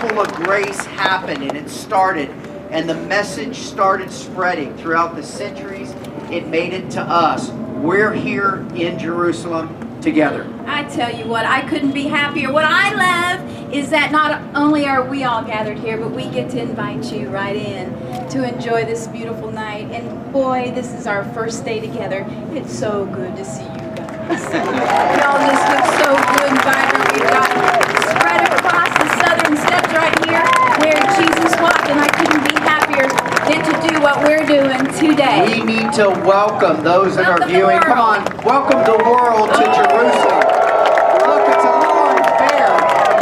gospel of grace happened and it started, and the message started spreading throughout the centuries, it made it to us. We're here in Jerusalem together. I tell you what, I couldn't be happier. What I love is that not only are we all gathered here, but we get to invite you right in to enjoy this beautiful night. And boy, this is our first day together. It's so good to see you guys. Y'all just look so good and vibrant. We've got spread across the southern steps right here where Jesus walked, and I couldn't be happier than to do what we're doing today. We need to welcome those that are viewing. Come on, welcome the world to Jerusalem. Look, it's a little unfair.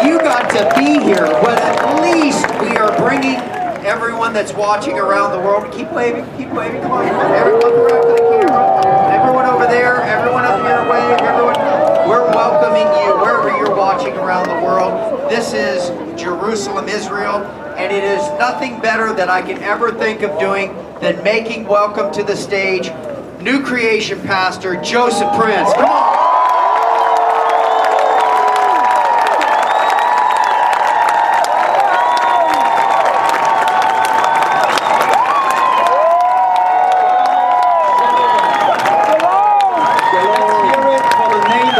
You got to be here, but at least we are bringing everyone that's watching around the world. Keep waving, come on. Everyone around to the camera. Everyone over there, everyone up here, wave, everyone. We're welcoming you wherever you're watching around the world. This is Jerusalem, Israel, and it is nothing better that I can ever think of doing than making welcome to the stage New Creation Pastor Joseph Prince. Come on.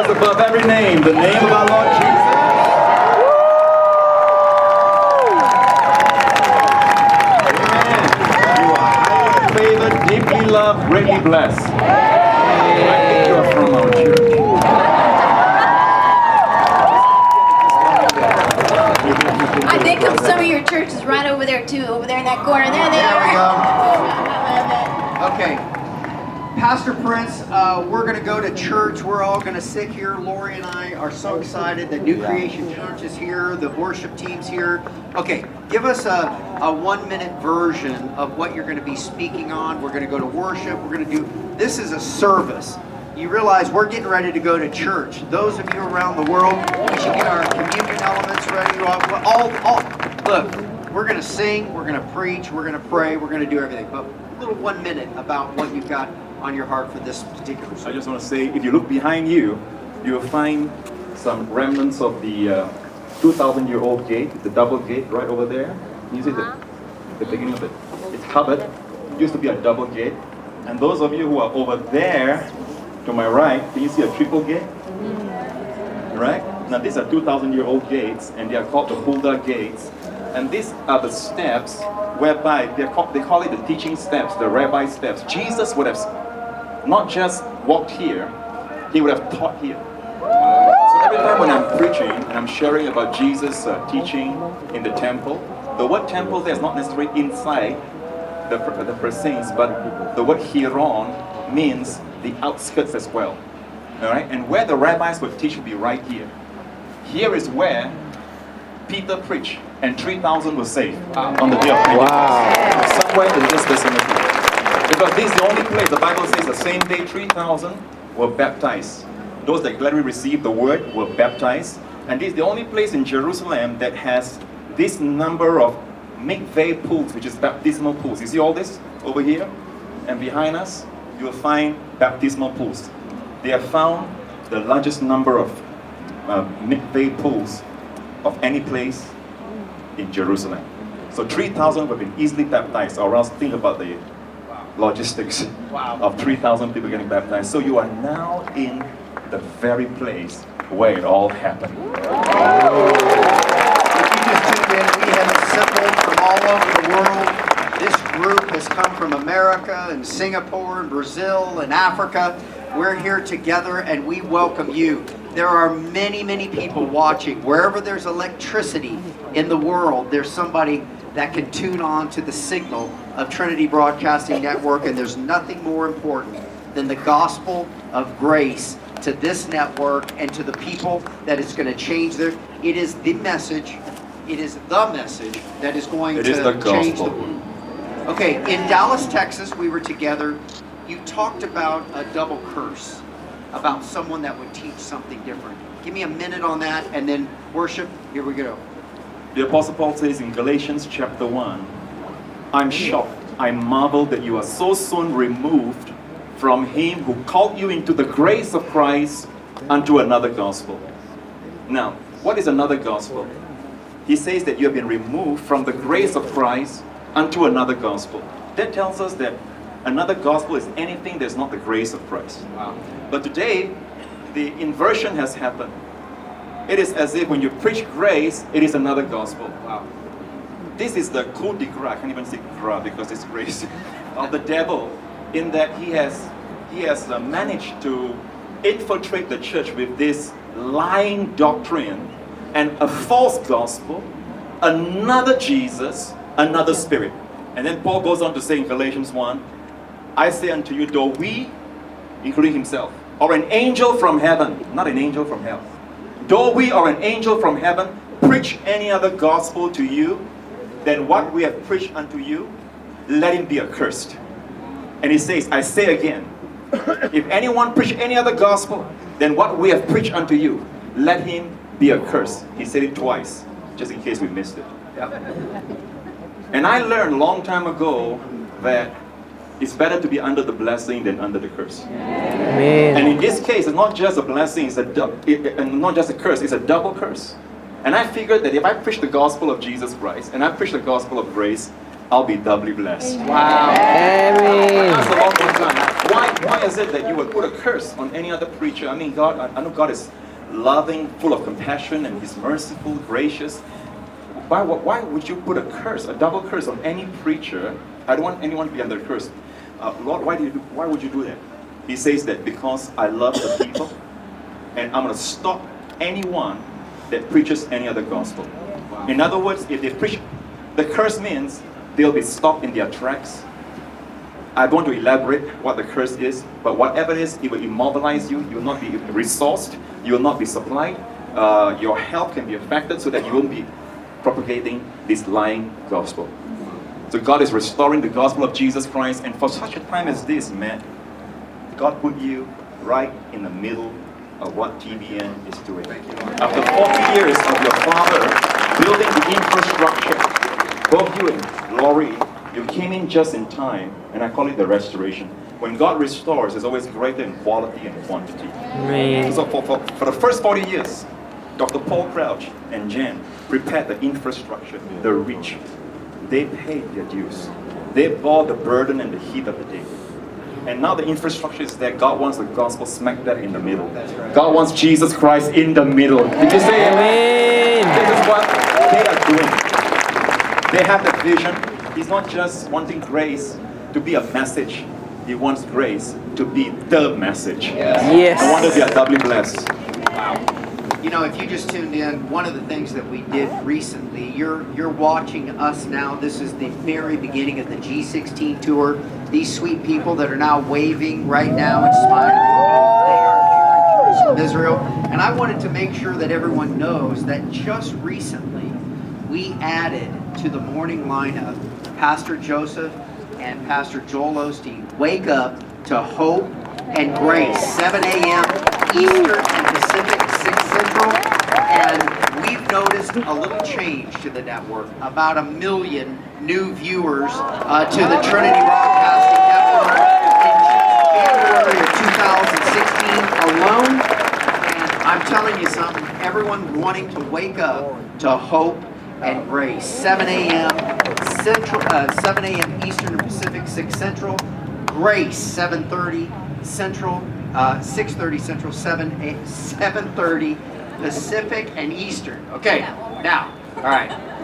Above every name, the name of our Lord Jesus. Amen. You are highly favored, deeply loved, greatly blessed. I think you are from our church. I think of some of your churches right over there too, over there in that corner. There they There we are. go. Okay. Pastor Prince, we're going to go to church. We're all going to sit here. Lori and I are so excited that New Creation Church is here. The worship team's here. Okay, give us a 1-minute version of what you're going to be speaking on. We're going to go to worship. We're going to do, this is a service. You realize we're getting ready to go to church. Those of you around the world, we should get our communion elements ready. Look, we're going to sing, we're going to preach, we're going to pray, we're going to do everything. But a little 1 minute about what you've got on your heart for this particular service. I just want to say, if you look behind you, you will find some remnants of the 2,000-year-old gate, the double gate right over there. Can you see the beginning of it? It's covered. It used to be a double gate. And those of you who are over there, to my right, can you see a triple gate? Right? Now these are 2,000-year-old gates, and they are called the Huldah gates. And these are the steps whereby they call it the teaching steps, the rabbi steps. Jesus would have not just walked here, he would have taught here. So every time when I'm preaching and I'm sharing about Jesus' teaching in the temple, the word temple there is not necessarily inside the precincts, but the word Hiron means the outskirts as well. All right, and where the rabbis would teach would be right here. Here is where Peter preached, and 3,000 were saved on the day of Pentecost. Somewhere in this vicinity. Because this is the only place, the Bible says the same day 3,000 were baptized. Those that gladly received the word were baptized. And this is the only place in Jerusalem that has this number of mikveh pools, which is baptismal pools. You see all this over here? And behind us, you will find baptismal pools. They have found the largest number of mikveh pools of any place in Jerusalem. So 3,000 have been easily baptized, or else think about the logistics of 3,000 people getting baptized. So you are now in the very place where it all happened. If you just tuned in, we have assembled from all over the world. This group has come from America and Singapore and Brazil and Africa. We're here together and we welcome you. There are many, many people watching. Wherever there's electricity in the world, there's somebody that can tune on to the signal of Trinity Broadcasting Network, and there's nothing more important than the gospel of grace to this network and to the people that it's going to change their. It is the message. It is the message that is going to change the world. Okay, in Dallas, Texas, we were together. You talked about a double curse, about someone that would teach something different. Give me a minute on that, and then worship. Here we go. The Apostle Paul says in Galatians chapter 1, I'm shocked, I marvel that you are so soon removed from him who called you into the grace of Christ unto another gospel. Now, what is another gospel? he says that you have been removed from the grace of Christ unto another gospel. That tells us that another gospel is anything that's not the grace of Christ. Wow. But today, the inversion has happened. It is as if when you preach grace, it is another gospel. Wow. This is the coup de grace, I can't even say grace because it's grace, of the devil, in that he has managed to infiltrate the church with this lying doctrine and a false gospel, another Jesus, another spirit. And then Paul goes on to say in Galatians 1, I say unto you, though we, including himself, or an angel from heaven, not an angel from hell, though we or an angel from heaven preach any other gospel to you than what we have preached unto you, let him be accursed. And he says, I say again, if anyone preach any other gospel than what we have preached unto you, let him be accursed. He said it twice, just in case we missed it. And I learned a long time ago that it's better to be under the blessing than under the curse. Amen. And in this case, it's not just a blessing, it's not just a curse, it's a double curse. And I figured that if I preach the gospel of Jesus Christ and I preach the gospel of grace, I'll be doubly blessed. Wow. Amen. That's a long time. Why is it that you would put a curse on any other preacher? I mean, God, I know God is loving, full of compassion, and He's merciful, gracious. Why would you put a curse, a double curse on any preacher? I don't want anyone to be under curse. Lord, why would you do that? He says that because I love the people, and I'm going to stop anyone that preaches any other gospel. In other words, if they preach, the curse means they'll be stopped in their tracks. I don't want to elaborate what the curse is, but whatever it is, it will immobilize you. You will not be resourced. You will not be supplied. Your health can be affected so that you won't be propagating this lying gospel. So God is restoring the gospel of Jesus Christ, and for such a time as this, man, God put you right in the middle of what TBN is doing. After 40 years of your father building the infrastructure, both you and Laurie, you came in just in time, and I call it the restoration. When God restores, it's always greater in quality and quantity. Amen. So for the first 40 years, Dr. Paul Crouch and Jen prepared the infrastructure, the reach. They paid their dues. They bore the burden and the heat of the day. And now the infrastructure is there. God wants the gospel smack dab in the middle. That's right. God wants Jesus Christ in the middle. Did you say amen? Amen. This is what they are doing. They have the vision. He's not just wanting grace to be a message. He wants grace to be the message. Yes. I wonder if you are doubly blessed. You know, if you just tuned in, one of the things that we did recently, you're watching us now. This is the very beginning of the G16 tour. These sweet people that are now waving right now and smiling, they are here in Jerusalem, Israel. And I wanted to make sure that everyone knows that just recently we added to the morning lineup Pastor Joseph and Pastor Joel Osteen. Wake up to hope and grace, 7 a.m. Eastern and Pacific, 6 Central. And we've noticed a little change to the network. About 1 million new viewers to the Trinity Broadcasting Network in January of 2016 alone. And I'm telling you something, everyone wanting to wake up to hope and grace. 7 a.m. Central, 7 a.m. Eastern and Pacific, 6 Central. Grace, 7:30 Central, 6:30 Central, 7:30 Pacific and Eastern. Okay, now, all right.